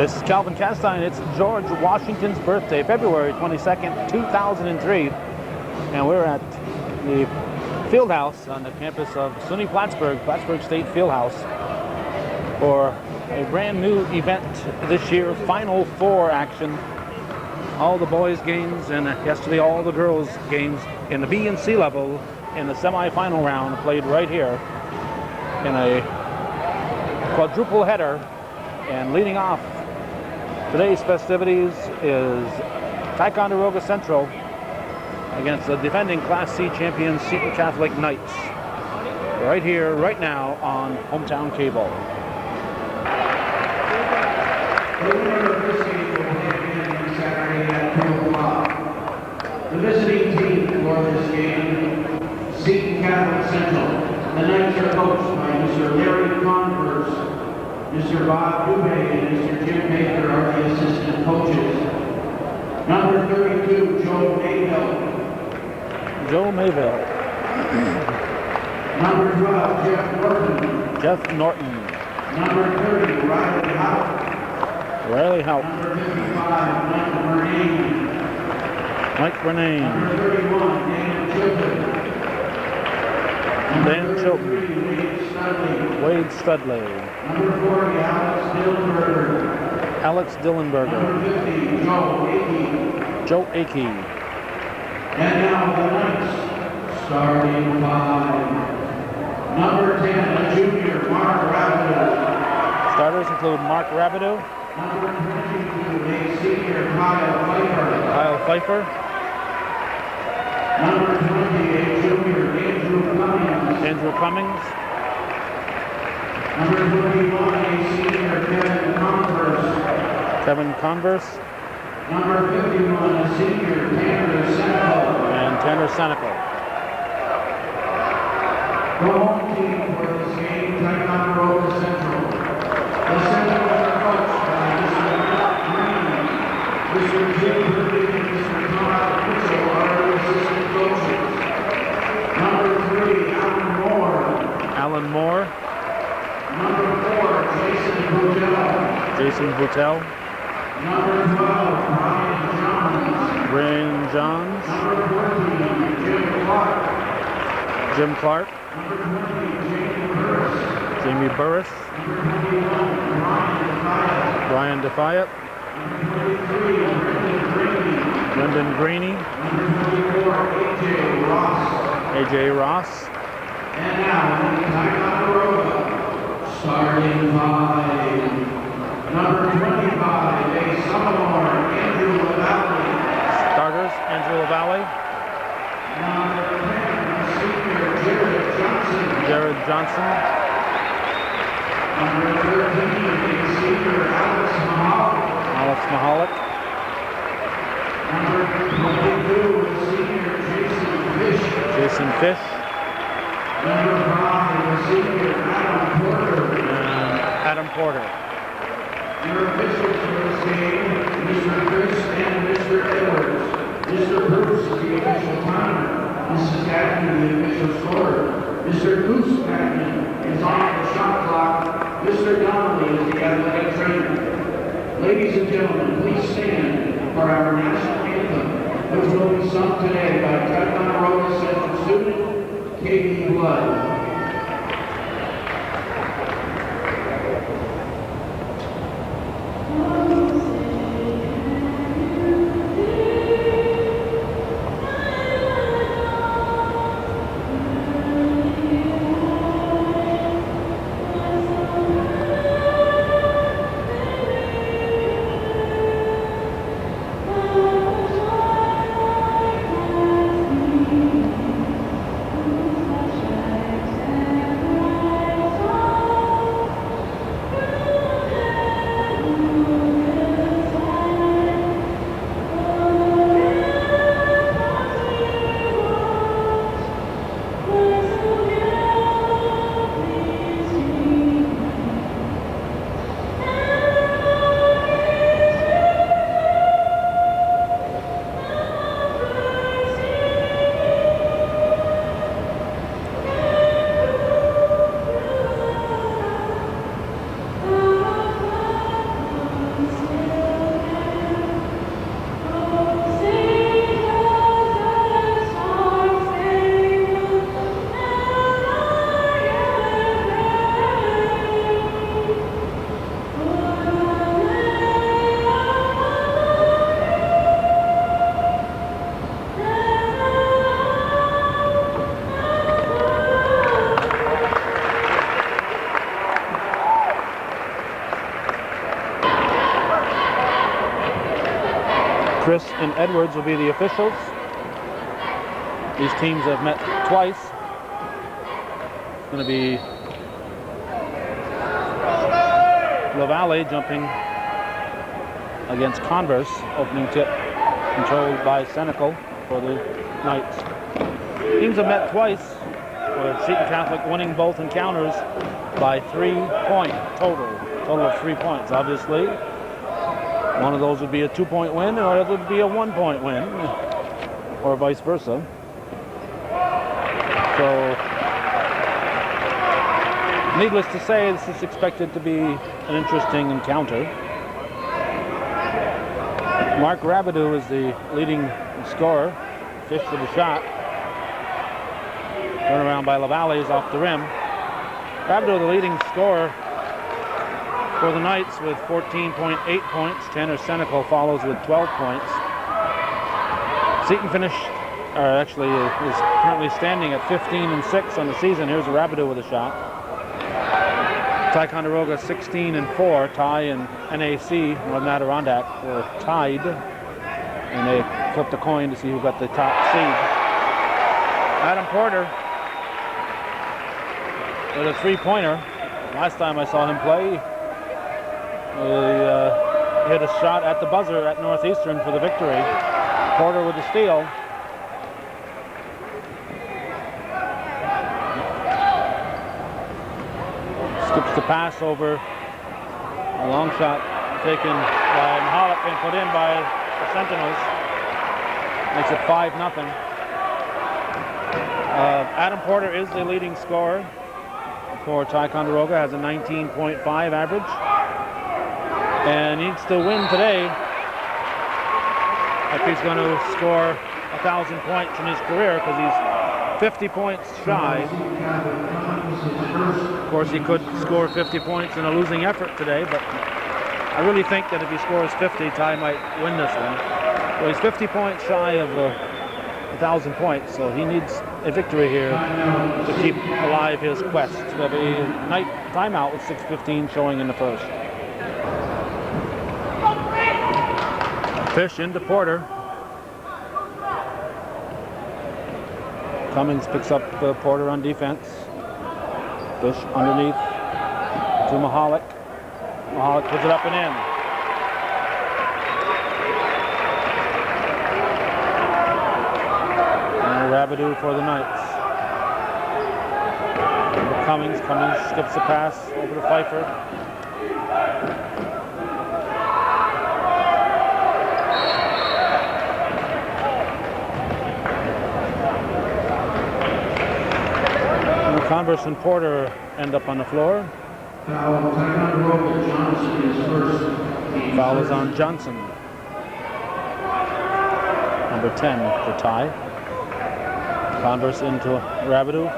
This is Calvin Chastain. It's George Washington's birthday, February 22nd, 2003. And we're at the field house on the campus of SUNY Plattsburgh State Fieldhouse, for a brand new event this year, Final Four action. All the boys games and yesterday all the girls games in the B and C level in the semifinal round played right here in a quadruple header. And leading off today's festivities is Ticonderoga Central against the defending Class C champions Seton Catholic Knights, right here, right now on Hometown Cable. The visiting team for this game, Seton Catholic Central. The Knights are coached by Mr. Larry Converse, Mr. Bob Dubé, and Mr. Jim Baker are the assistant coaches. Number 32, Joe Mayville. Number 12, Jeff Norton. Number 30, Riley Houck. Number 55, Mike Bernane. Number 31, Dan Chilton. Wade Studley. Number 40, Alex Dillenberger. Number 50, Joe Akey. And now the Knights, starting five. Number 10, a junior, Mark Rabideau. Starters include Mark Rabideau. Number 22, a senior, Kyle Pfeiffer. Number 20, a junior, Andrew Cummings. Number 21, a senior, Kevin Converse. Number 51, a senior, Tanner Senecal. The home team for this game, Ticonderoga Central. The Sentinels are coached by Mr. Jim Ridley, and Mr. Todd Mitchell are the assistant coaches. Number 3, Alan Moore. Number 4, Jason Boutel. Number 12, Brian Johns. Number 14, Jim Clark. Number 20, Jamie Burris. Number 21, Brian Defiant. Number 33, Brendan Graney. Number 24, AJ Ross. And now, Ticonderoga, starting five. Number 25, a sophomore, Andrew LaValle. Starters, Andrew LaValle. Number 10, a senior, Jared Johnson. Number 13, a senior, Alex Mahalik. Number 22, a senior, Jason Fish. Number 5, a senior, Adam Porter. Your officials for this game, Mr. Chris and Mr. Edwards. Mr. Bruce is the official timer. Mrs. Gaffney, the official scorer. Mr. Goose Gaffney is on the shot clock. Mr. Donnelly is the athletic trainer. Ladies and gentlemen, please stand for our national anthem, which will be sung today by Ticonderoga Central student Katie Blood. and Edwards will be the officials. These teams have met twice. It's going to be LaValle jumping against Converse, opening tip controlled by Senecal for the Knights. Teams have met twice, with Seton Catholic winning both encounters by 3 points total of 3 points. Obviously, one of those would be a 2-point win, and the other would be a 1-point win, or vice versa. So, needless to say, this is expected to be an interesting encounter. Mark Rabideau is the leading scorer. Fish with a shot. Turnaround by LaValle is off the rim. Rabideau, the leading scorer for the Knights with 14.8 points. Tanner Senecal follows with 12 points. Seton is currently standing at 15-6 on the season. Here's Rabideau with a shot. Ticonderoga 16-4. Ty and NAC, Northern Adirondack, were tied, and they flipped a coin to see who got the top seed. Adam Porter with a 3-pointer. Last time I saw him play, he hit a shot at the buzzer at Northeastern for the victory. Porter with the steal. Skips the pass over. A long shot taken by Mahalik and put in by the Sentinels. Makes it 5-0. Adam Porter is the leading scorer for Ticonderoga, has a 19.5 average, and needs to win today if he's going to score 1,000 points in his career, because he's 50 points shy. Of course, he could score 50 points in a losing effort today, but I really think that if he scores 50, Ty might win this one. So he's 50 points shy of 1,000 points, so he needs a victory here to keep alive his quest. There'll be a night timeout with 6:15 showing in the first. Fish into Porter. Cummings picks up Porter on defense. Fish underneath to Mahalik. Mahalik puts it up and in. And Rabideau for the Knights. Cummings skips the pass over to Pfeiffer. Converse and Porter end up on the floor. Foul is on Johnson. Number 10 for Ty. Converse into Rabideau.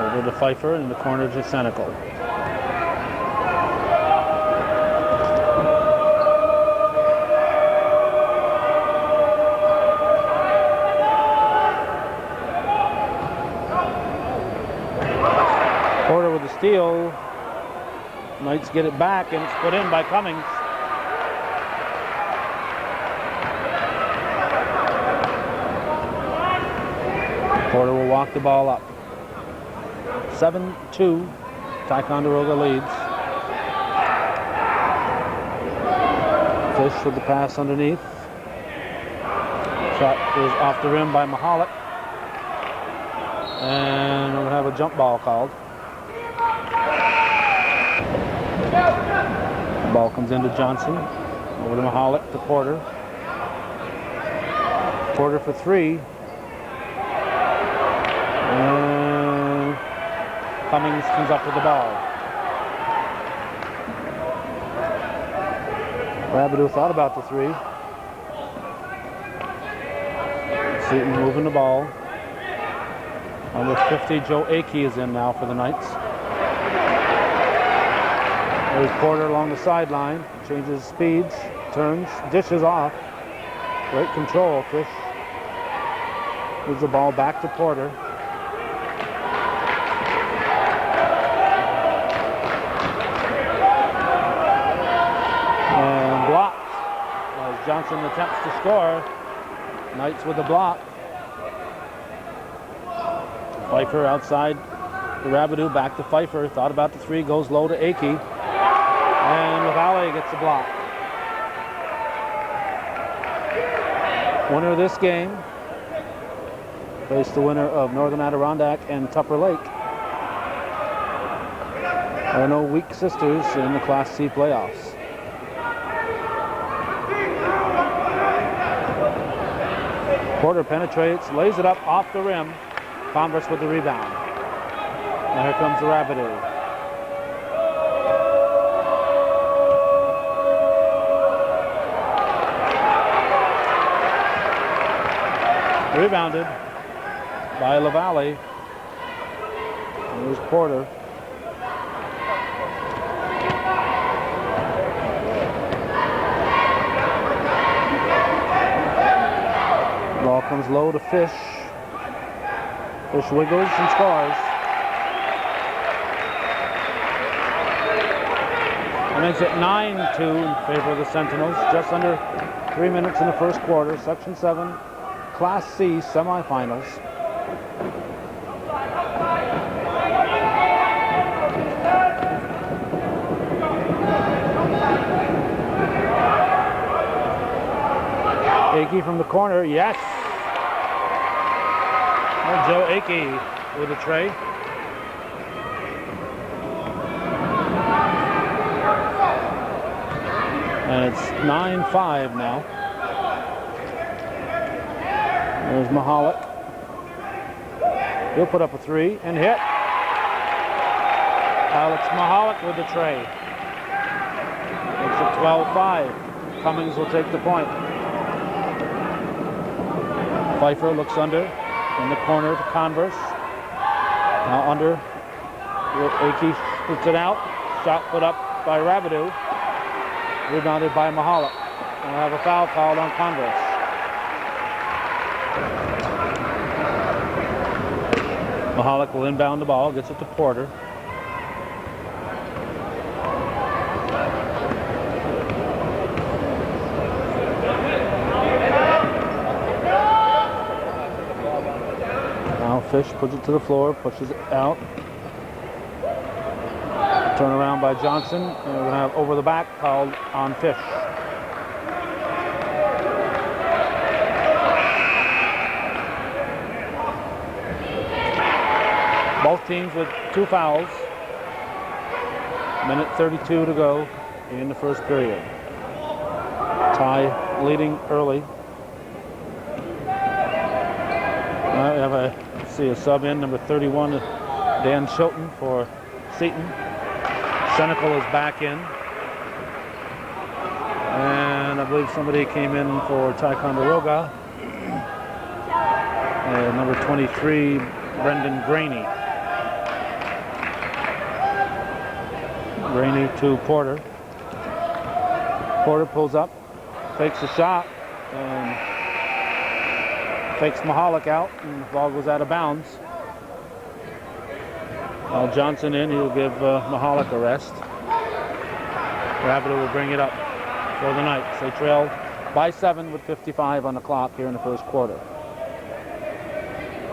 Over to Pfeiffer in the corner to Senecal. Porter with the steal. Knights get it back, and it's put in by Cummings. Porter will walk the ball up. 7-2, Ticonderoga leads. Fish with the pass underneath. Shot is off the rim by Mahalik. And we'll have a jump ball called. The ball comes into Johnson. Over to Mahalik to Porter. Porter for 3. And Cummings comes up with the ball. Rabideau thought about the 3. Seton moving the ball. Number 50, Joe Akey is in now for the Knights. There's Porter along the sideline. Changes speeds, turns, dishes off. Great control, Fish. Moves the ball back to Porter. Johnson attempts to score. Knights with the block. Pfeiffer outside the Rabideau, back to Pfeiffer. Thought about the three, goes low to Akey. And LaValle gets the block. Winner of this game face the winner of Northern Adirondack and Tupper Lake. There are no weak sisters in the Class C playoffs. Porter penetrates, lays it up off the rim. Converse with the rebound. Now here comes the Rabideau. Rebounded by LaValle. There's Porter. Ball comes low to Fish. Fish wiggles and scores. That makes it 9-2 in favor of the Sentinels. Just under 3 minutes in the first quarter. Section 7, Class C semifinals. Akey from the corner, yes. Well, Joe Akey with a tray. And it's 9-5 now. There's Mahalik. He'll put up a three and hit. Alex Mahalik with the tray. It's a 12-5. Cummings will take the point. Pfeiffer looks under in the corner to Converse. Now under. Akey puts it out. Shot put up by Rabideau. Rebounded by Mahalik. And we'll have a foul called on Converse. Mahalik will inbound the ball, gets it to Porter. Now Fish puts it to the floor, pushes it out. Turn around by Johnson, and we're going to have over the back called on Fish. Both teams with 2 fouls. Minute 32 to go in the first period. Ty leading early. I have a sub in, number 31, Dan Seton for Seton. Senecal is back in. And I believe somebody came in for Ticonderoga. Number 23, Brendan Graney. Graney to Porter. Porter pulls up, fakes a shot, and fakes Mahalik out, and the ball goes out of bounds. Now Johnson in, he'll give Mahalik a rest. Rabideau will bring it up for the Knights. They trailed by 7 with 55 on the clock here in the first quarter.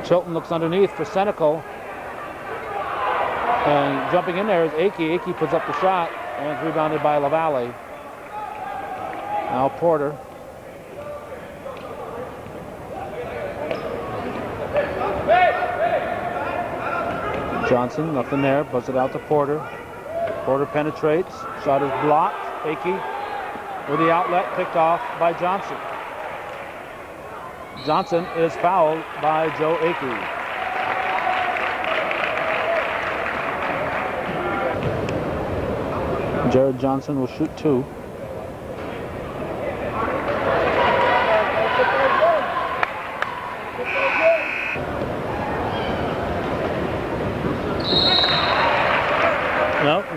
Chilton looks underneath for Senecal. And jumping in there is Akey. Akey puts up the shot, and it's rebounded by LaValle. Now Porter. Johnson, nothing there, puts it out to Porter. Porter penetrates, shot is blocked. Akey with the outlet, picked off by Johnson. Johnson is fouled by Joe Akey. Jared Johnson will shoot 2.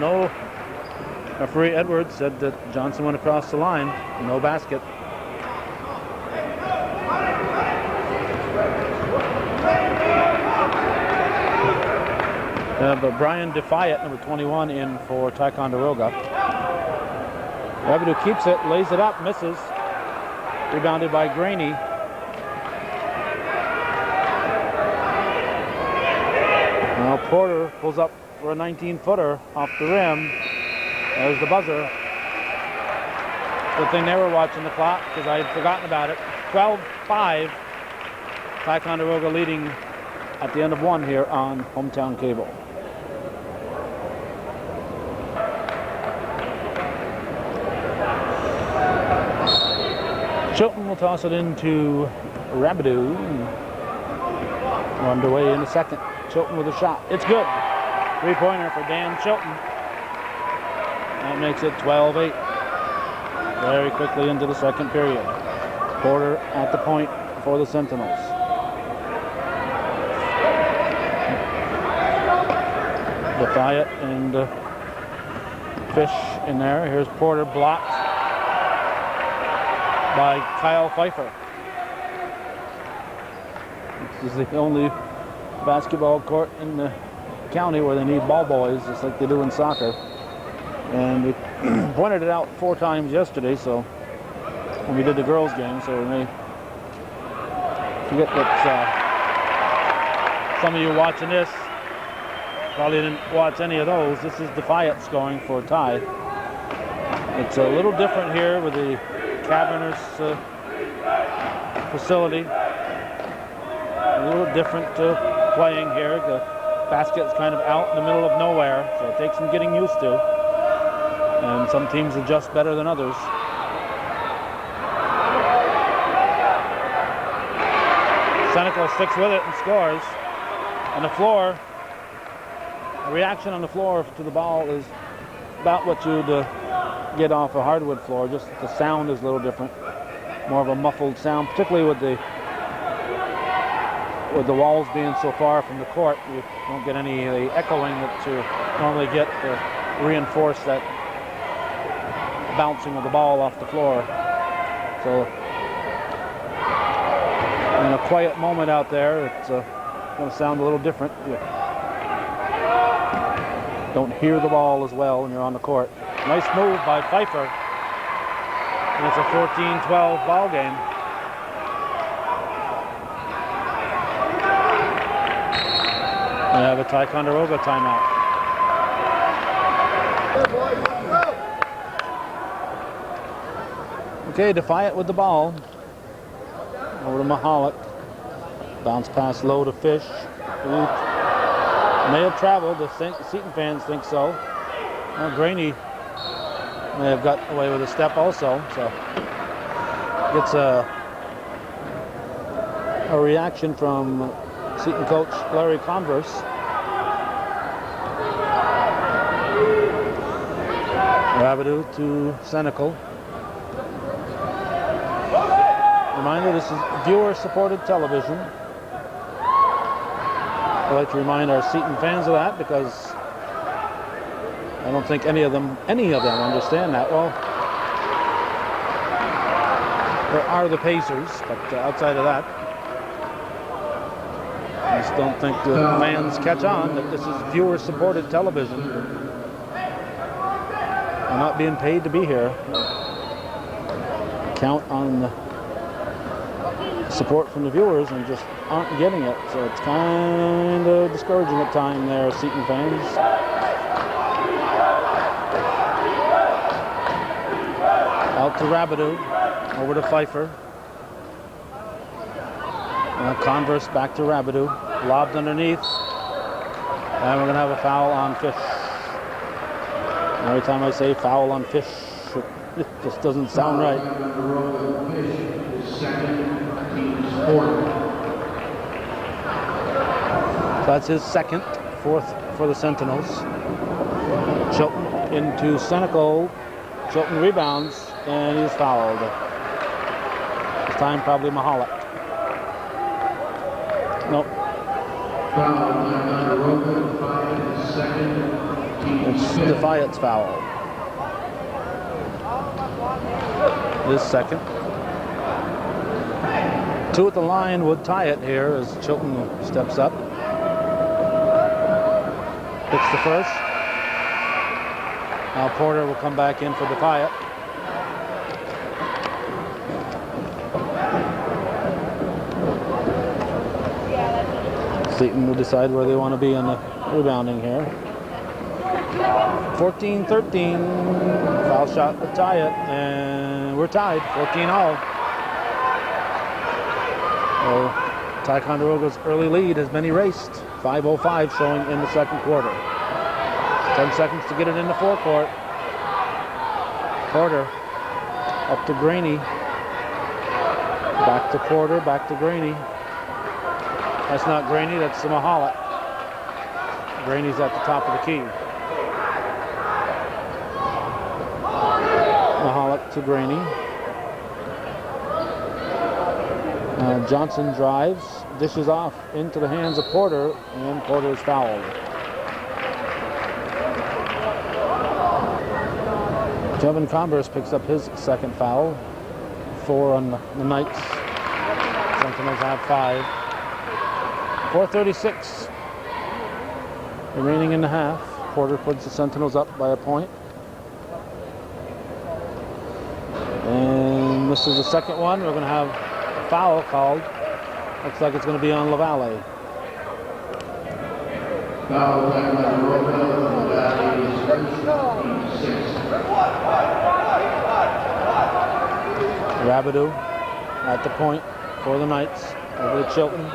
No. Referee Edwards said that Johnson went across the line. No basket. But Brian Defiant, number 21, in for Ticonderoga. Rabideau keeps it, lays it up, misses. Rebounded by Graney. Now Porter pulls up for a 19-footer off the rim. There's the buzzer. Good thing they were watching the clock because I had forgotten about it. 12-5. Ticonderoga leading at the end of one here on Hometown Cable. Chilton will toss it into Rabideau. We're underway in the second. Chilton with a shot. It's good. Three-pointer for Dan Chilton. That makes it 12-8. Very quickly into the second period. Porter at the point for the Sentinels. Defiant and Fish in there. Here's Porter blocked by Kyle Pfeiffer. This is the only basketball court in the county where they need ball boys, just like they do in soccer. And we pointed it out 4 times yesterday, so when we did the girls' game, so we may forget that some of you watching this probably didn't watch any of those. This is Defiant scoring for Ty. It's a little different here with the cavernous facility. A little different playing here. The basket's kind of out in the middle of nowhere, so it takes some getting used to. And some teams adjust better than others. Senecal sticks with it and scores. On the floor, the reaction on the floor to the ball is about what you'd get off a hardwood floor. Just the sound is a little different. More of a muffled sound, particularly with the walls being so far from the court. You don't get any of the echoing that you normally get to reinforce that bouncing of the ball off the floor. So in a quiet moment out there, it's going to sound a little different. You don't hear the ball as well when you're on the court. Nice move by Pfeiffer. And it's a 14-12 ball game. We have a Ticonderoga timeout. Okay, Defiant with the ball. Over to Mahalik. Bounce pass low to Fish. Who may have traveled. The Seton fans think so. Well, Graney may have got away with a step also. So gets a reaction from Seton coach Larry Converse. Rabideau to Senecal. Reminder, this is viewer-supported television. I'd like to remind our Seton fans of that because I don't think any of them understand that. Well, there are the Pacers, but outside of that, I just don't think the fans catch on that this is viewer-supported television. We're not being paid to be here. Count on the support from the viewers and just aren't getting it. So it's kind of discouraging at times there, Seton fans. Out to Rabideau, over to Pfeiffer. Converse back to Rabideau, lobbed underneath. And we're going to have a foul on Fish. Every time I say foul on Fish, it just doesn't sound right. So that's his second, 4th for the Sentinels. Chilton into Senecal. Chilton rebounds, and he's fouled. This time probably Mahalik. Nope. It's Defiant's foul. His second. 2 at the line would tie it here as Chilton steps up. Hits the first. Now Porter will come back in for Defiant. Seton will decide where they want to be on the rebounding here. 14-13. Foul shot to tie it, and we're tied. 14-all. So Ticonderoga's early lead has been erased. 5:05 showing in the second quarter. 10 seconds to get it in the forecourt. Porter up to Graney. Back to Porter, back to Graney. That's not Graney, that's the Mahalik. Graney's at the top of the key. Mahalik to Graney. Johnson drives, dishes off into the hands of Porter, and Porter is fouled. Kevin Converse picks up his second foul. 4 on the Knights. Sentinels have 5. 4:36 remaining in the half. Porter puts the Sentinels up by a point. And this is the second one. We're going to have a foul called. Looks like it's going to be on LaValle. Foul by LaValle is first, 6. Rabideau at the point for the Knights over to Chilton.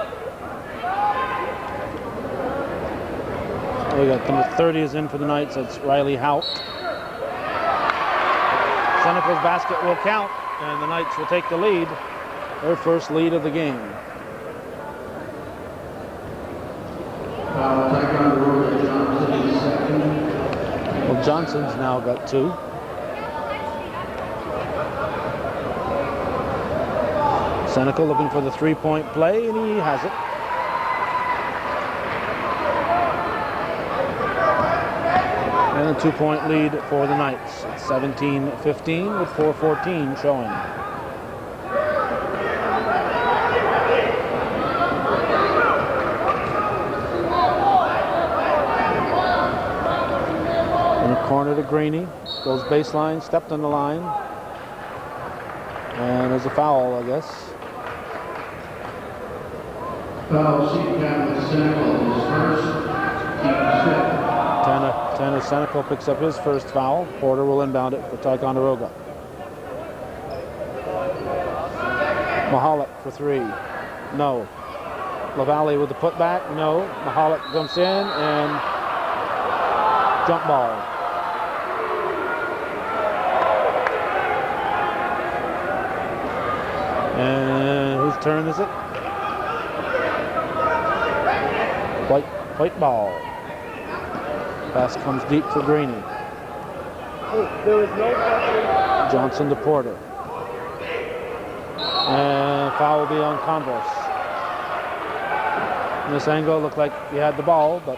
We got number 30 is in for the Knights. That's Riley Houck. Sentinels basket will count, and the Knights will take the lead. Their first lead of the game. Ticonderoga, Johnson is second. Well, Johnson's now got 2. Seneca looking for the three-point play, and he has it. And a 2-point lead for the Knights. It's 17-15 with 4:14 showing. In the corner to Graney. Goes baseline, stepped on the line. And there's a foul, I guess. Foul, Seton with Senecal is first. Tanner Senecal picks up his first foul. Porter will inbound it for Ticonderoga. Mahalik for 3. No. LaValle with the putback. No. Mahalik jumps in and jump ball. And whose turn is it? White ball. Pass comes deep for Graney. Johnson to Porter. And foul will be on Converse. In this angle, looked like he had the ball, but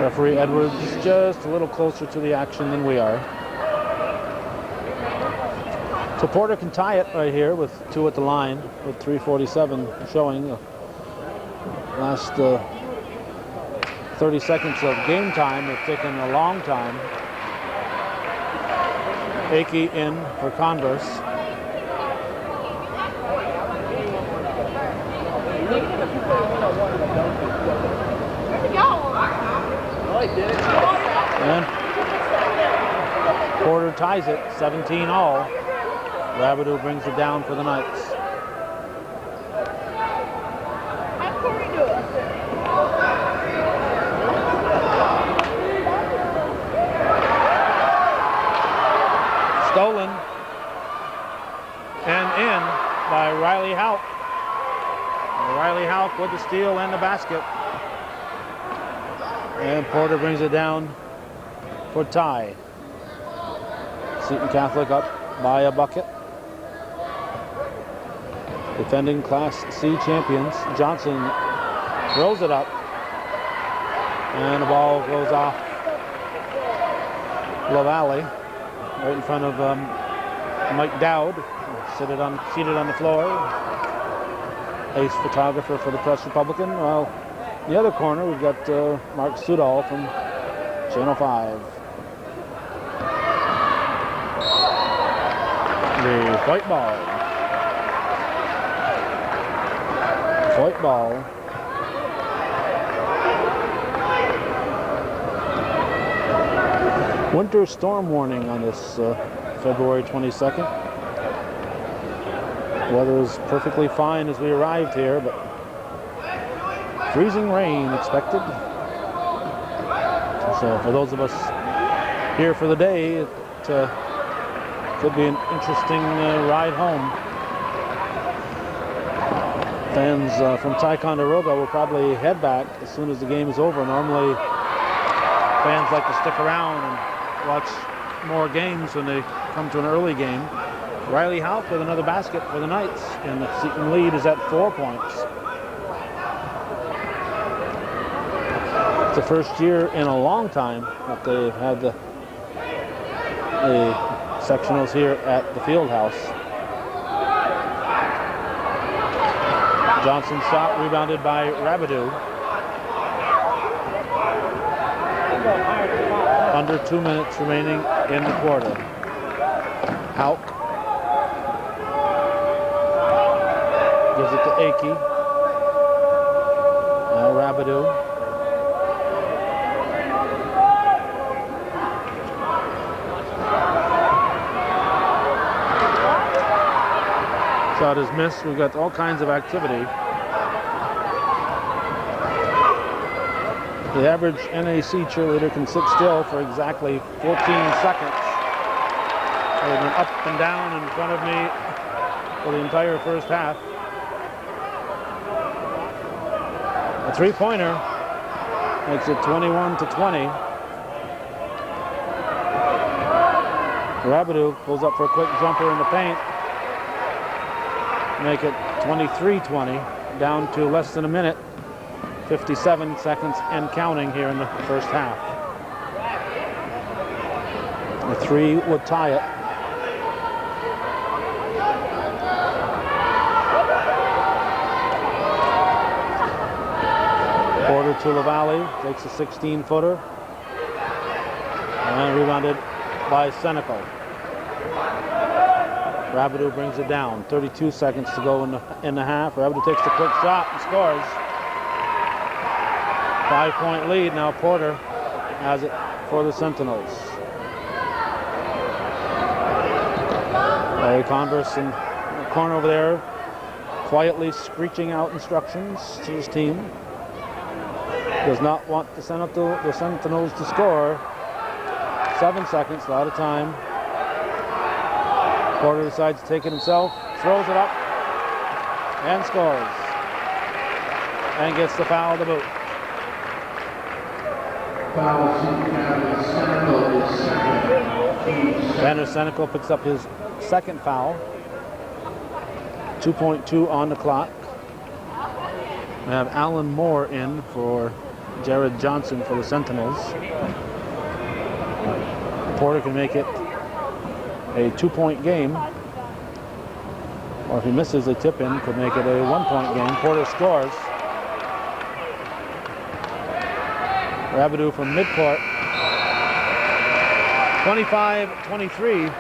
referee Edwards just a little closer to the action than we are. So Porter can tie it right here with 2 at the line, with 3:47 showing. Last 30 seconds of game time have taken a long time. Akey in for Converse. And Porter ties it, 17-all. Rabideau brings it down for the Knights. Stolen and in by Riley Houck. Riley Houck with the steal and the basket. And Porter brings it down for tie. Seton Catholic up by a bucket. Defending Class C champions. Johnson throws it up. And the ball goes off LaValle. Right in front of Mike Dowd, seated on the floor. Ace photographer for the Press Republican. Well, in the other corner, we've got Mark Sudol from Channel 5. The white ball. Point ball. Winter storm warning on this February 22nd. Weather is perfectly fine as we arrived here, but freezing rain expected. So for those of us here for the day, it could be an interesting ride home. Fans from Ticonderoga will probably head back as soon as the game is over. Normally, fans like to stick around and watch more games when they come to an early game. Riley Houck with another basket for the Knights, and the Seton lead is at 4 points. It's the first year in a long time that they've had the sectionals here at the field house. Johnson's shot rebounded by Rabideau. Under 2 minutes remaining in the quarter. Houck gives it to Akey. Now Rabideau. Shot is missed. We've got all kinds of activity. The average NAC cheerleader can sit still for exactly 14 seconds. They've been up and down in front of me for the entire first half. A three-pointer makes it 21-20. Rabideau pulls up for a quick jumper in the paint. Make it 23-20, down to less than a minute. 57 seconds and counting here in the first half. The three would tie it. Porter to LaValle, takes a 16-footer. And rebounded by Senecal. Rabideau brings it down. 32 seconds to go in the half. Rabideau takes the quick shot and scores. 5-point lead. Now Porter has it for the Sentinels. Larry Converse in the corner over there, quietly screeching out instructions to his team. Does not want the Sentinels to score. 7 seconds, a lot of time. Porter decides to take it himself, throws it up, and scores. And gets the foul to boot. Foul, Senecal is second. Vander Senecal picks up his second foul. 2.2 on the clock. We have Alan Moore in for Jared Johnson for the Sentinels. Porter can make it a 2-point game. Or if he misses a tip-in, could make it a 1-point game. Porter scores. Rabideau from midcourt. 25-23.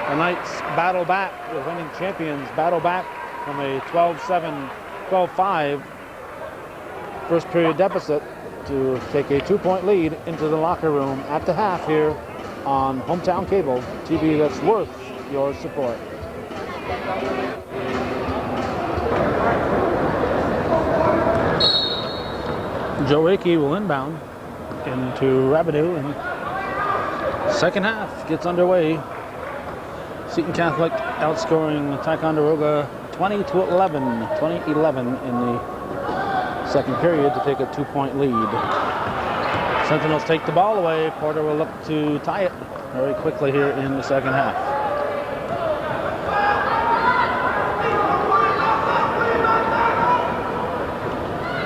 The Knights battle back. The winning champions battle back from a 12-7, 12-5 first period deficit to take a 2-point lead into the locker room at the half here on Hometown Cable, TV that's worth your support. Joe Akey will inbound into Rabideau, and second half gets underway. Seton Catholic outscoring Ticonderoga 20-11 in the second period to take a 2-point lead. Sentinels take the ball away. Porter will look to tie it very quickly here in the second half.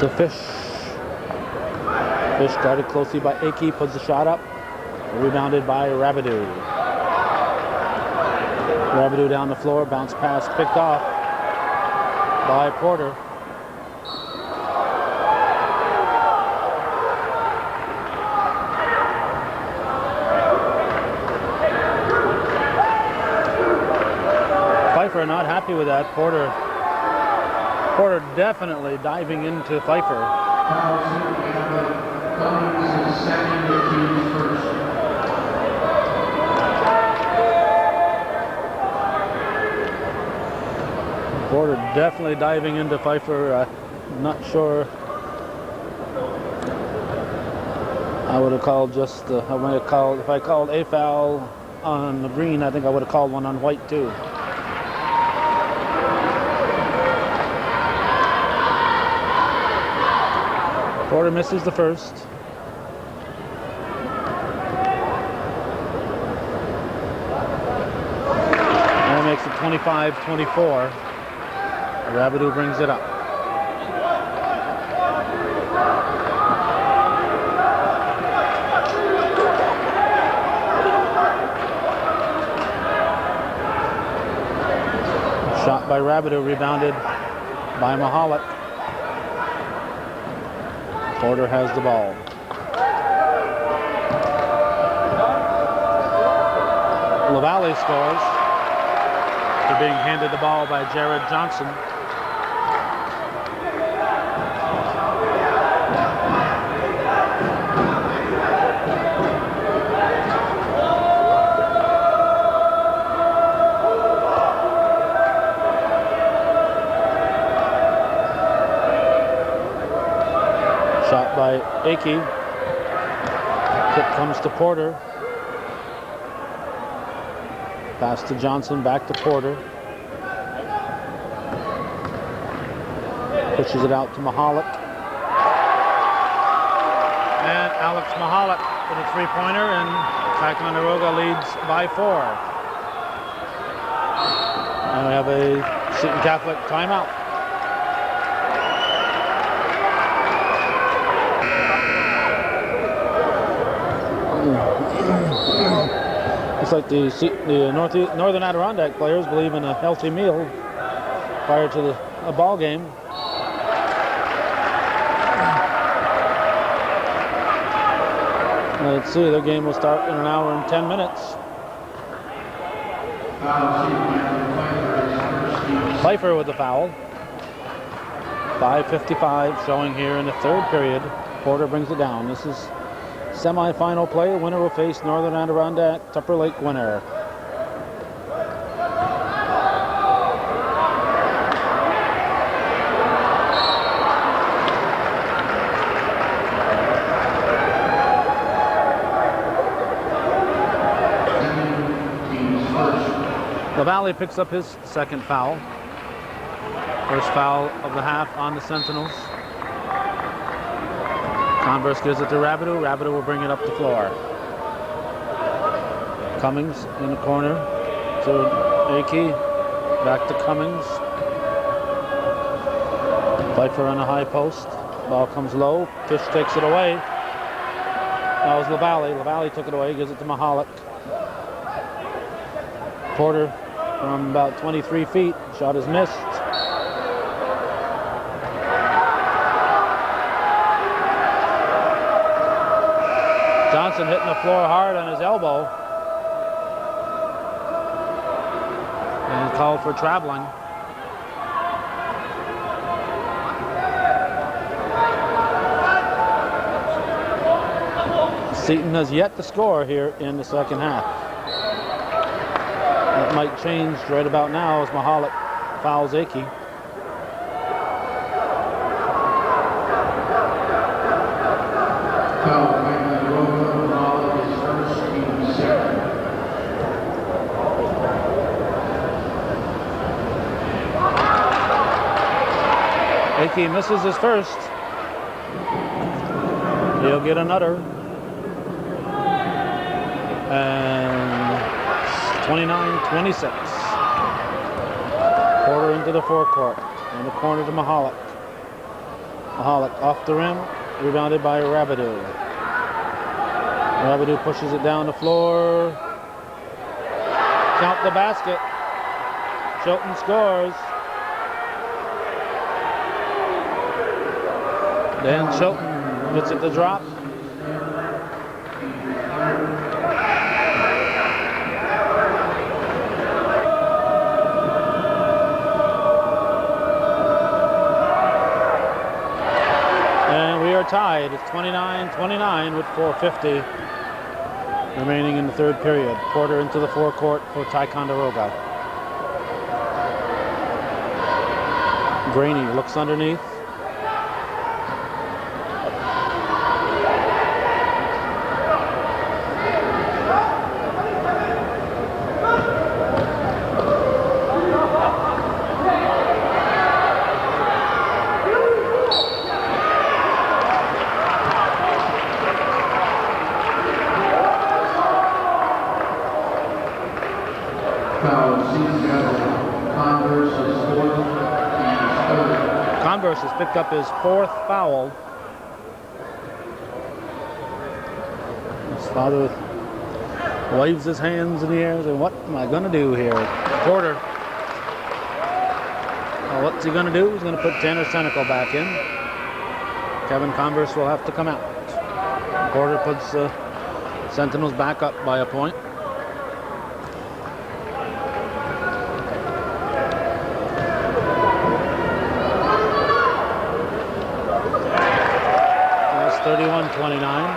To Fish. Fish guarded closely by Akey, puts the shot up. Rebounded by Rabideau. Rabideau down the floor, bounce pass picked off by Porter. Pfeiffer not happy with that. Porter Porter definitely diving into Pfeiffer. Cummings is second, Hughes first. Porter definitely diving into Pfeiffer. Not sure. I would have called just. I might have called if I called a foul on the green. I think I would have called one on white too. Porter misses the first. And makes it 25-24. Rabideau brings it up. Shot by Rabideau, rebounded by Mahalik. Porter has the ball. LaValle scores. They're being handed the ball by Jared Johnson. Shot by Akey. Tip comes to Porter. Pass to Johnson, back to Porter. Pushes it out to Mahalik. And Alex Mahalik with a three-pointer, and Ticonderoga leads by 4. And we have a Seton Catholic timeout. It's like the Northern Adirondack players believe in a healthy meal prior to a ball game. Let's see, their game will start in an hour and 10 minutes. Pfeiffer with the foul. 5:55 showing here in the third period. Porter brings it down. This is semi-final play. The winner will face Northern Adirondack Tupper Lake winner. LaValle picks up his second foul. First foul of the half on the Sentinels. Converse gives it to Rabideau. Rabideau will bring it up the floor. Cummings in the corner to Akey. Back to Cummings. Pfeiffer on a high post. Ball comes low. Fish takes it away. That was LaValle. LaValle took it away. Gives it to Mahalik. Porter from about 23 feet. Shot is missed. Johnson hitting the floor hard on his elbow. And he's called for traveling. Seton has yet to score here in the second half. That might change right about now as Mahalik fouls Akey. Akey misses his first. He'll get another. And 29-26. Porter into the forecourt. In the corner to Mahalik. Mahalik off the rim. Rebounded by Rabideau. Rabideau pushes it down the floor. Count the basket. Chilton scores. Dan Chilton gets it to drop. tied. It's 29-29 with 4:50 remaining in the third period. Porter into the forecourt for Ticonderoga. Graney looks underneath. Converse has picked up his fourth foul. His father waves his hands in the air and says, "What am I going to do here?" Porter. Well, what's he going to do? He's going to put Tanner Senecal back in. Kevin Converse will have to come out. Porter puts the Sentinels back up by a point. That's 31-29.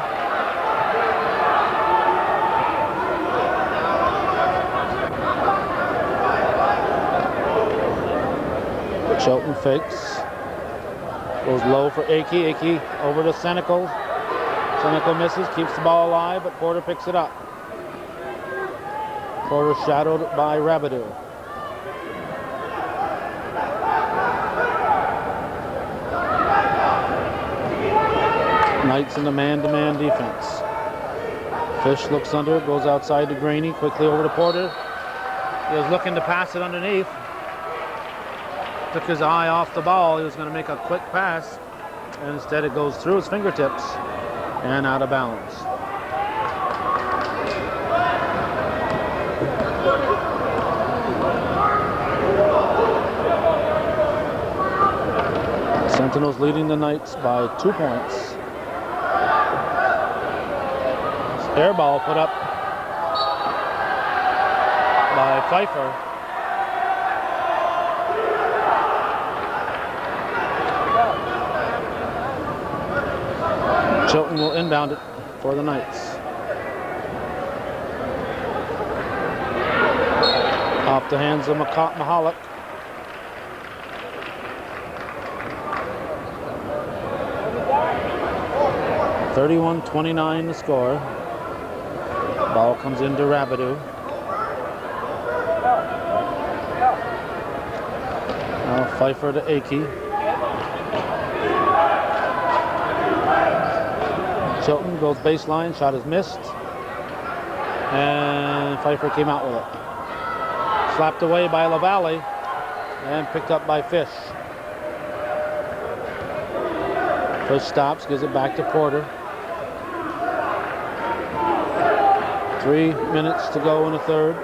Shelton fakes. Goes low for Akey. Akey over to Senecal. Senecal misses, keeps the ball alive, but Porter picks it up. Porter shadowed by Rabideau. Knights in the man-to-man defense. Fish looks under, goes outside to Graney, quickly over to Porter. He was looking to pass it underneath. Took his eye off the ball. He was going to make a quick pass, and instead it goes through his fingertips and out of bounds. Sentinels leading the Knights by 2 points. Air ball put up by Pfeiffer. Chilton will inbound it for the Knights. Off the hands of Mahalik. (31-29) the score. Ball comes into Rabideau. Now Pfeiffer to Akey. Seton goes baseline, shot is missed, and Pfeiffer came out with it. Slapped away by LaValle and picked up by Fish. Fish stops, gives it back to Porter. 3 minutes to go in the third.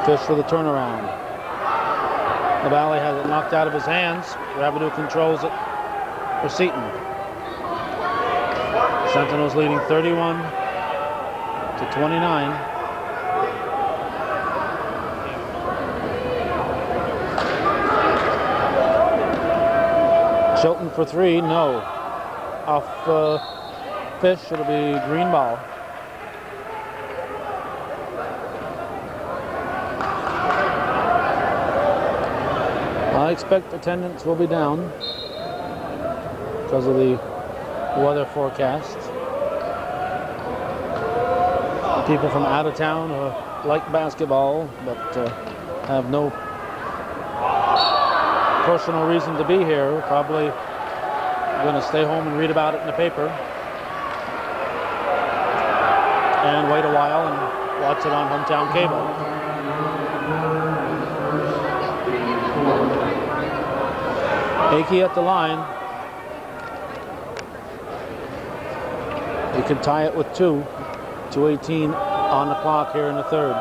Fish for the turnaround. LaValle has it knocked out of his hands. Rabideau controls it for Seton. Sentinels leading 31-29. Chilton for three, no. Off Fish, it'll be green ball. I expect attendance will be down because of the weather forecast. People from out of town who like basketball but have no personal reason to be here probably going to stay home and read about it in the paper and wait a while and watch it on hometown cable. Akey at the line. He can tie it with 2:18 on the clock here in the third.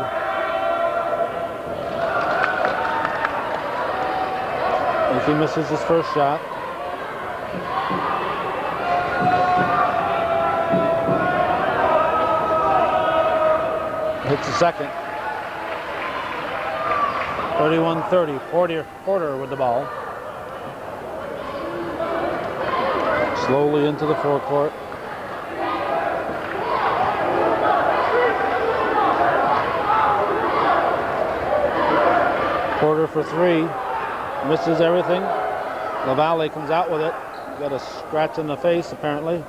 If he misses his first shot. Hits the second. 31-30. Porter with the ball. Slowly into the forecourt. Porter for three. Misses everything. LaValle comes out with it. Got a scratch in the face, apparently.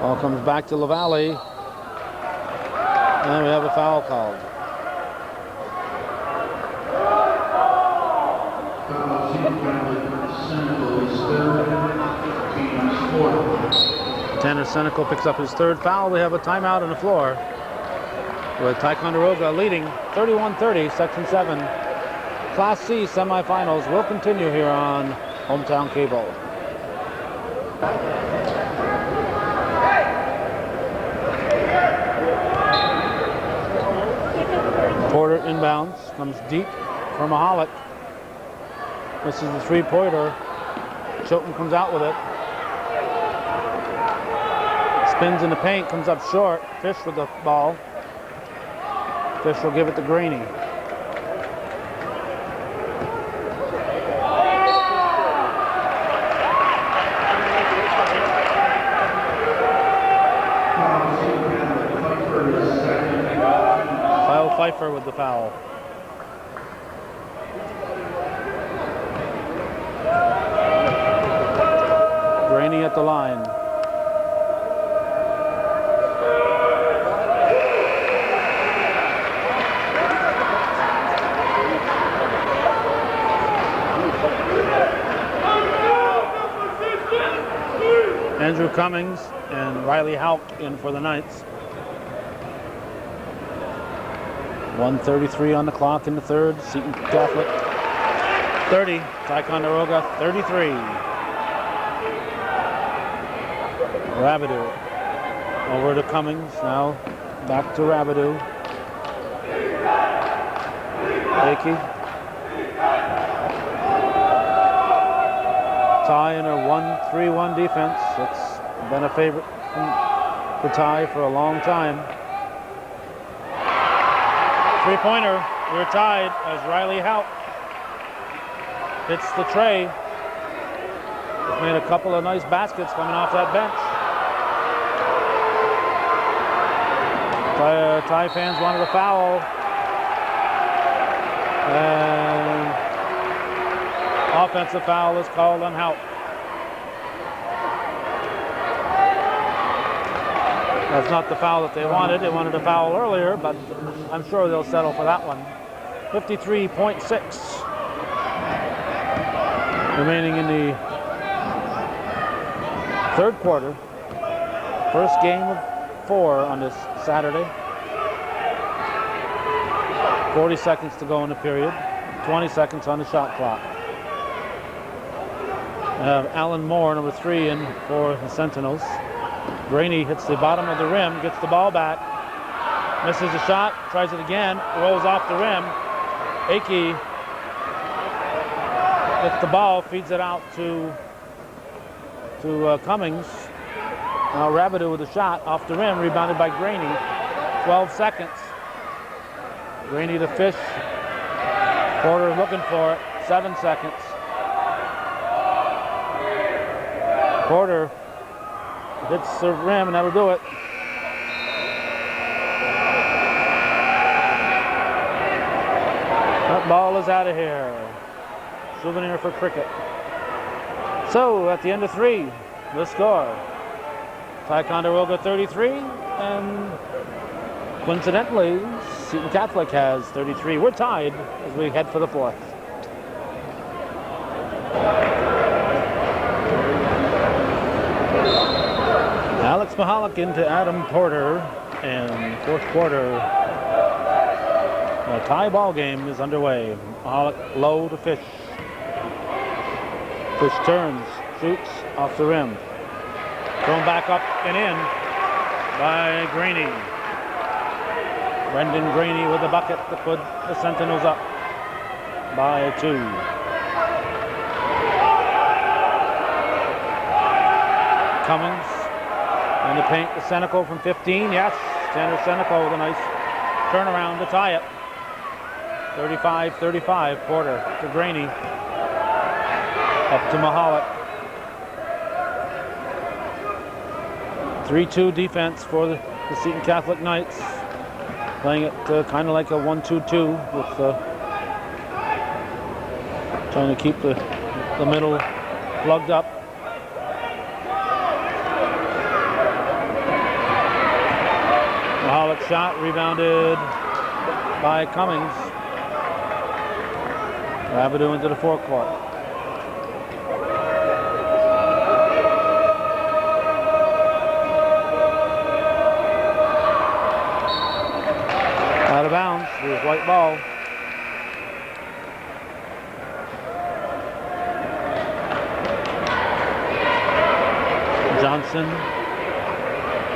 Ball comes back to LaValle. And we have a foul called. Tanner Senecal picks up his third foul. We have a timeout on the floor with Ticonderoga leading 31-30, Section 7. Class C semifinals will continue here on Hometown Cable. Porter inbounds, comes deep for Mahalik. This is the three-pointer. Seton comes out with it. Spins in the paint, comes up short. Fish with the ball. Fish will give it to Graney. Kyle Pfeiffer with the foul. Graney at the line. Andrew Cummings and Riley Houck in for the Knights. 1:33 on the clock in the third. Seton Catholic 30, Ticonderoga 33. Rabideau over to Cummings, now back to Rabideau. Akey. Ty in her 1-3-1 defense. It's been a favorite for Ty for a long time. Three-pointer. We're tied as Riley Houck hits the tray. He's made a couple of nice baskets coming off that bench. Ty fans wanted a foul. And offensive foul is called on Houck. That's not the foul that they wanted. They wanted a foul earlier, but I'm sure they'll settle for that one. 53.6 remaining in the third quarter. First game of 4 on this Saturday. 40 seconds to go in the period. 20 seconds on the shot clock. Alan Moore, number 3, in for the Sentinels. Graney hits the bottom of the rim, gets the ball back, misses the shot, tries it again, rolls off the rim. Akey gets the ball, feeds it out to Cummings. Now Rabideau with a shot off the rim, rebounded by Graney. 12 seconds. Graney to Fish. Porter looking for it. 7 seconds. Porter hits the rim, and that'll do it. That ball is out of here. Souvenir for cricket. So, at the end of 3, the score. Ticonderoga 33, and coincidentally, Seton Catholic has 33. We're tied as we head for the 4th. Alex Mahalik into Adam Porter, and fourth quarter. A tie ball game is underway. Mahalik low to Fish. Fish turns, shoots off the rim. Thrown back up and in by Graney. Brendan Graney with the bucket to put the Sentinels up by 2. Cummings in the paint to Senecal from 15. Yes, Tanner Senecal with a nice turnaround to tie it. 35-35. Porter to Graney. Up to Mahalik. 3-2 defense for the Seton Catholic Knights. Playing it kind of like a 1-2-2 with trying to keep the middle plugged up. Mahalik shot rebounded by Cummings. Rabideau into the forecourt. Out of bounds with white ball. Johnson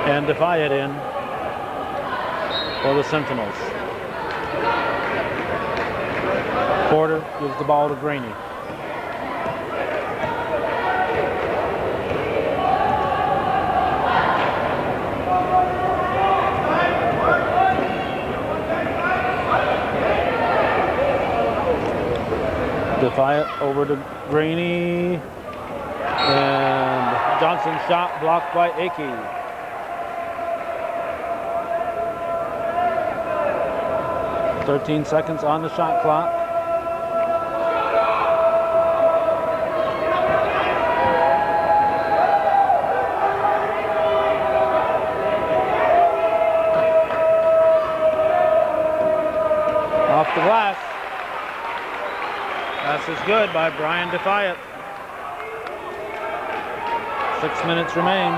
and Defiant in for the Sentinels. Porter gives the ball to Graney. Defiant over to Graney, and Johnson's shot blocked by Akey. "13 seconds on the shot clock. Off the glass. Pass is good by Brian Defiant. 6 minutes remain.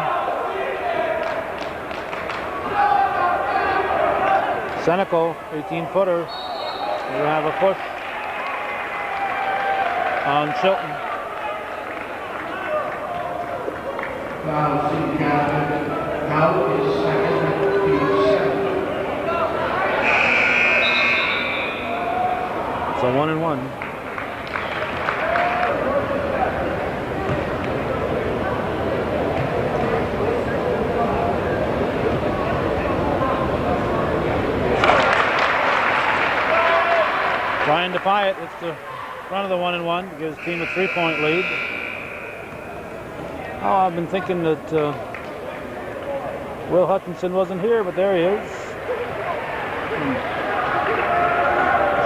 Senecal, 18-footer. We have a push on Chilton. Foul, Seton Catholic. Foul is second, team 7. It's a 1-and-1. Brian Defiant hits the front of the 1-and-1, gives the team a 3-point lead. Oh, I've been thinking that Will Hutchinson wasn't here, but there he is.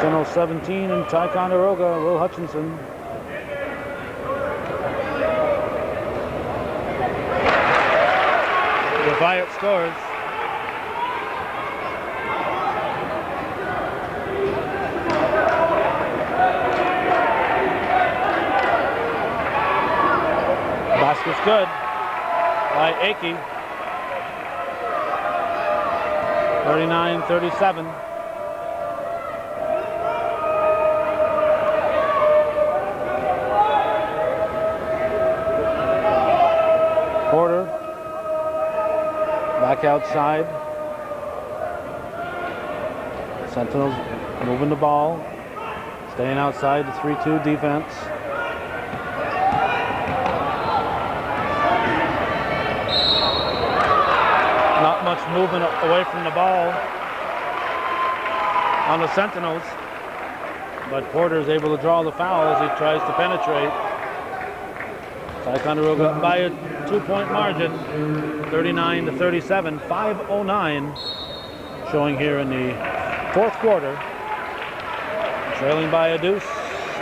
Channel 17 in Ticonderoga, Will Hutchinson. Defiant scores. Basket's good by Akey. 39-37. Porter back outside. Sentinels moving the ball, staying outside the 3-2 defense. Not much movement away from the ball on the Sentinels, but Porter is able to draw the foul as he tries to penetrate. Ticonderoga by a 2-point margin, 39-37, 5:09 showing here in the fourth quarter. Trailing by a deuce,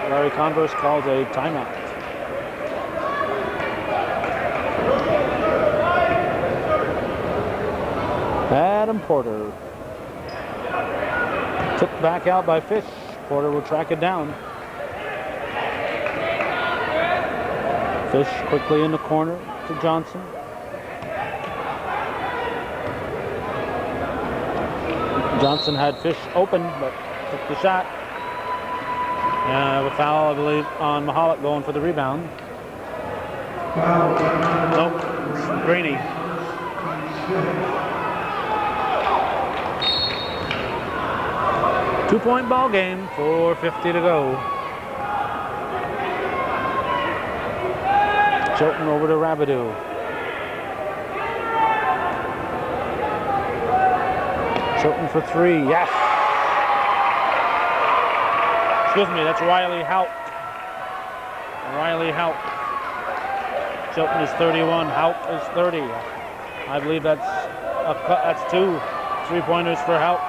Larry Converse calls a timeout. Adam Porter. Tipped back out by Fish. Porter will track it down. Fish quickly in the corner to Johnson. Johnson had Fish open, but took the shot. A foul, I believe, on Mahalik going for the rebound. Nope, it's Graney. Two-point ball game, 4:50 to go. Seton over to Rabideau. Seton for three, yes. Excuse me, that's Riley Houck. Riley Houck. Seton is 31, Houck is 30. I believe that's two three-pointers for Help.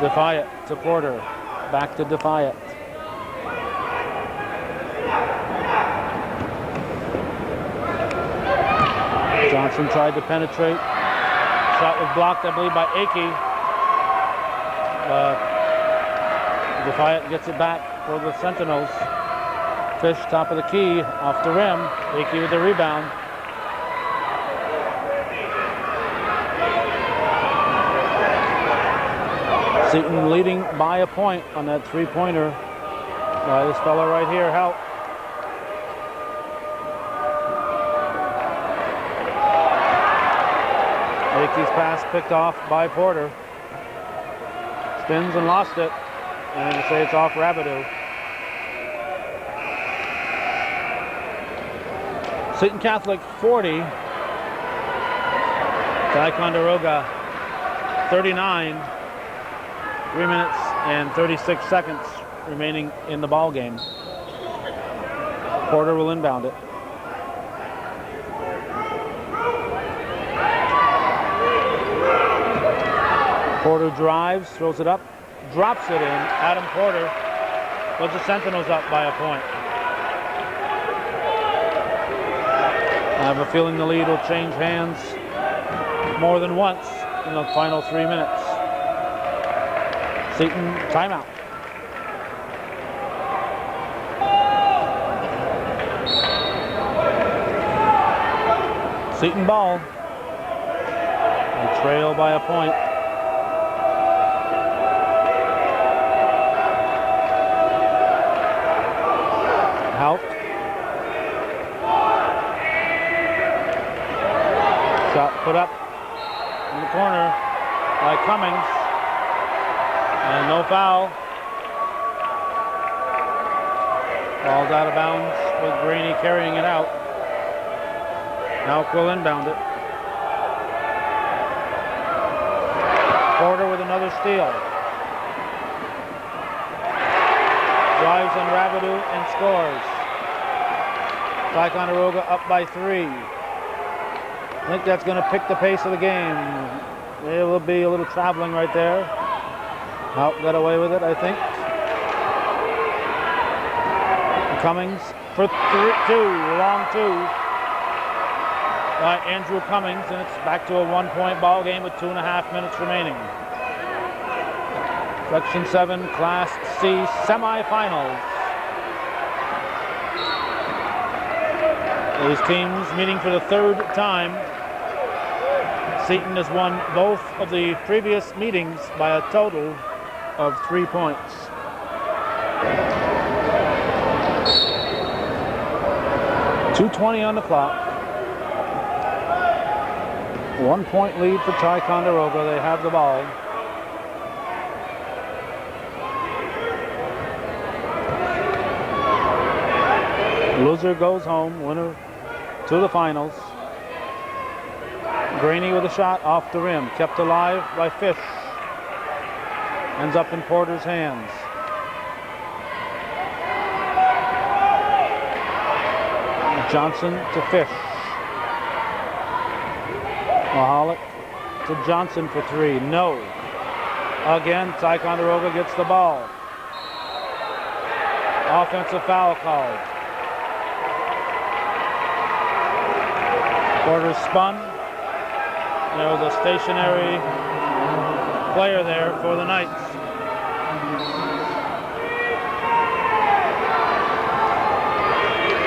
Defiant to Porter. Back to Defiant. Johnson tried to penetrate. Shot was blocked, I believe, by Akey. Defiant gets it back for the Sentinels. Fish, top of the key, off the rim. Akey with the rebound. Seton leading by a point on that three-pointer by this fellow right here, Help. Akey's pass picked off by Porter. Spins and lost it. And to say it's off Rabideau. Seton Catholic 40. Ticonderoga 39. 3 minutes and 36 seconds remaining in the ball game. Porter will inbound it. Porter drives, throws it up, drops it in. Adam Porter puts the Sentinels up by a point. I have a feeling the lead will change hands more than once in the final 3 minutes. Seton timeout. Seton ball. They trail by a point. Help. Shot put up in the corner by Cummings. And no foul. Ball's out of bounds with Graney carrying it out. Houck will inbound it. Porter with another steal. Drives on Rabideau and scores. Ticonderoga up by 3. I think that's going to pick the pace of the game. There will be a little traveling right there. Houck got away with it, I think. Cummings for 2, long 2 by Andrew Cummings, and it's back to a 1-point ball game with 2.5 minutes remaining. Section 7 Class C semifinals. These teams meeting for the 3rd time. Seton has won both of the previous meetings by a total of 3 points. .220 on the clock. 1 point lead for Ticonderoga. They have the ball. Loser goes home, winner to the finals. Graney with a shot off the rim, kept alive by Fish. Ends up in Porter's hands. Johnson to Fish. Mahalik to Johnson for 3. No. Again, Ticonderoga gets the ball. Offensive foul called. Porter spun. There was a stationary player there for the Knights.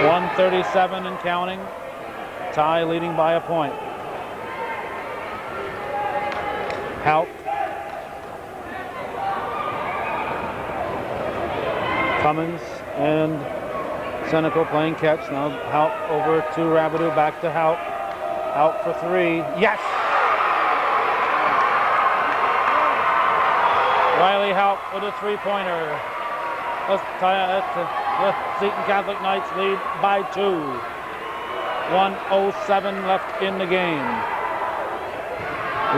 .137 and counting. Tie leading by a point. Houck. Cummings and Senecal playing catch. Now Houck over to Rabideau, back to Houck. Houck for 3. Yes! Riley Houck with a 3-pointer. The Seton Catholic Knights lead by 2. 1:07 left in the game.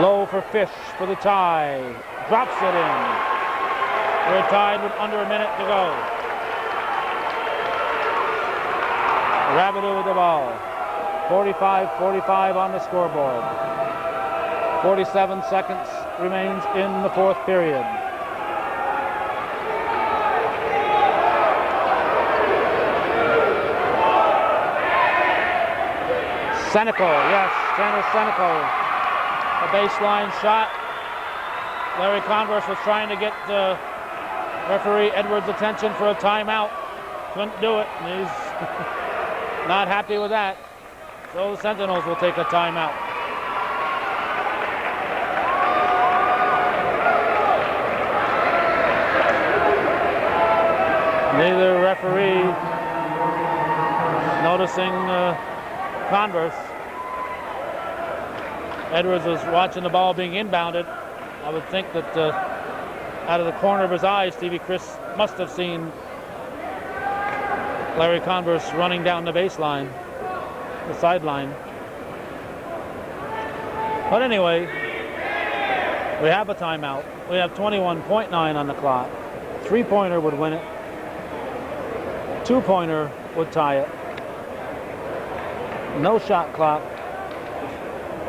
Low for Fish for the tie. Drops it in. We're tied with under a minute to go. Rabideau with the ball. 45-45 on the scoreboard. 47 seconds remains in the fourth period. Senecal, yes, Tanner Senecal. A baseline shot. Larry Converse was trying to get referee Edwards' attention for a timeout. Couldn't do it, and he's not happy with that. So the Sentinels will take a timeout. Neither referee noticing Converse. Edwards was watching the ball being inbounded. I would think that out of the corner of his eye, Stevie Chris must have seen Larry Converse running down the baseline, the sideline. But anyway, we have a timeout. We have 21.9 on the clock. Three-pointer would win it. Two-pointer would tie it. No shot clock.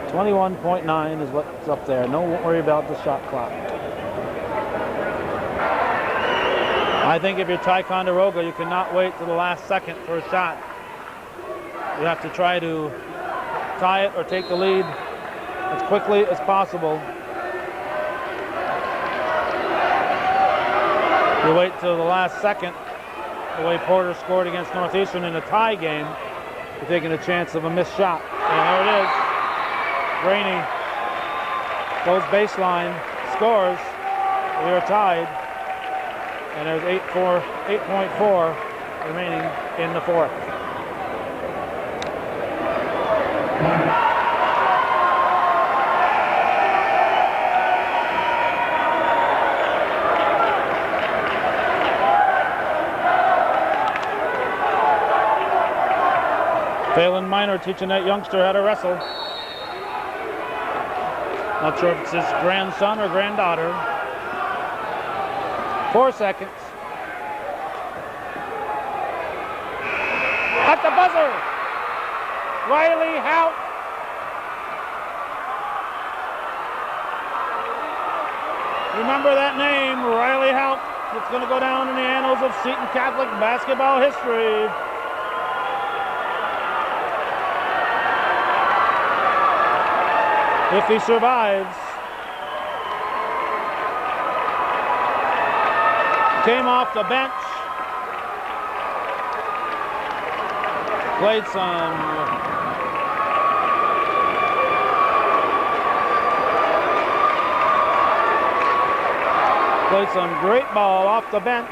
21.9 is what's up there. Don't worry about the shot clock. I think if you're Ticonderoga, you cannot wait till the last second for a shot. You have to try to tie it or take the lead as quickly as possible. You wait till the last second, the way Porter scored against Northeastern in a tie game, you're taking a chance of a missed shot. And there it is. Rainey goes baseline, scores. We are tied. And there's 8.4 remaining in the fourth. Phelan Minor teaching that youngster how to wrestle. Not sure if it's his grandson or granddaughter. 4 seconds. At the buzzer, Riley Houck. Remember that name, Riley Houck. It's going to go down in the annals of Seton Catholic basketball history. If he survives. Came off the bench. Played some great ball off the bench.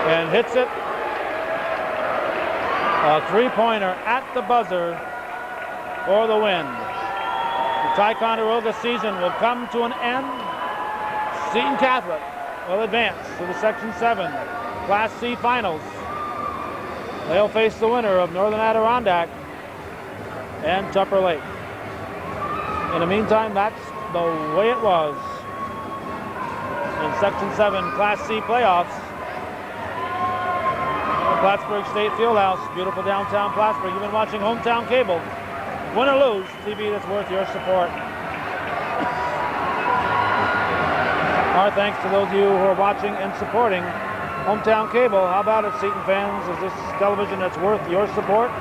And hits it. A three-pointer at the buzzer for the win. The Ticonderoga season will come to an end. Seton Catholic will advance to the Section VII Class C Finals. They'll face the winner of Northern Adirondack and Tupper Lake. In the meantime, that's the way it was in Section VII Class C playoffs. Plattsburgh State Fieldhouse, beautiful downtown Plattsburgh. You've been watching Hometown Cable. Win or lose, TV that's worth your support. Our thanks to those of you who are watching and supporting Hometown Cable. How about it, Seton fans? Is this television that's worth your support?